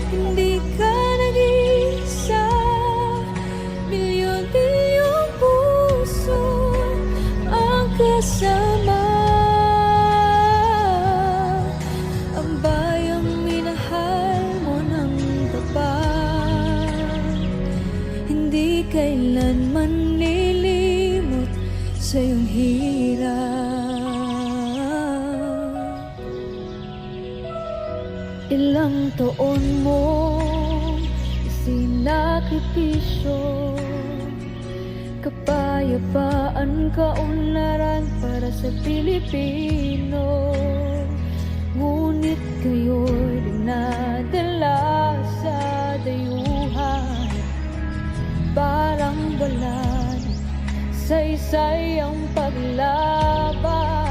Hindi ka nag-iisa, milyon-milyong puso ang kasama. Ang bayang minahal mo ng tapat, hindi kailanman lilimot sa iyong hirap. Ilang taon mo isinakripisyo, kapayapaan, kaunlaran para sa Pilipino. Ngunit kayo'y dinadala sa dayuhan, parang balan sa isayang paglaban.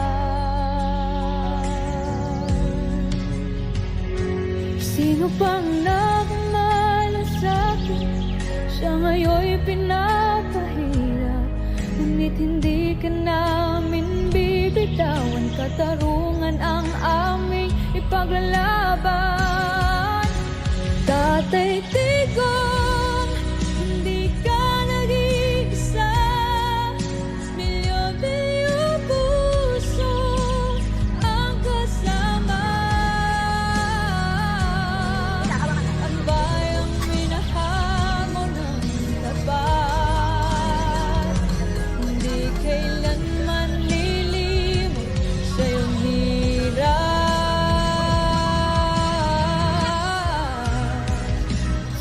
Sino pang nagmahal sa'kin, siya ngayon'y pinapahirap. Ngunit hindi ka namin bibitawan, katarungan ang aming ipaglalaban. Tatay Digong, hindi ka nag-iisa, milyon-milyong puso ang kasama. Ang bayang minahal mo ng tapat, hindi kailanman lilimot sa iyong hirap.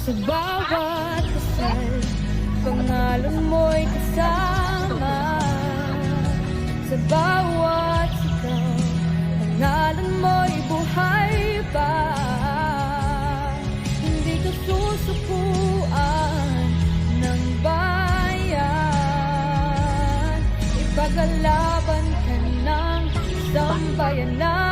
Sa bawat kasal, pangalan mo'y kasama. Sa bawat sigaw, pangalan mo'y buhay pa. Hindi ka susukuan ng bayan, ipaglaban ka ng sambayanan.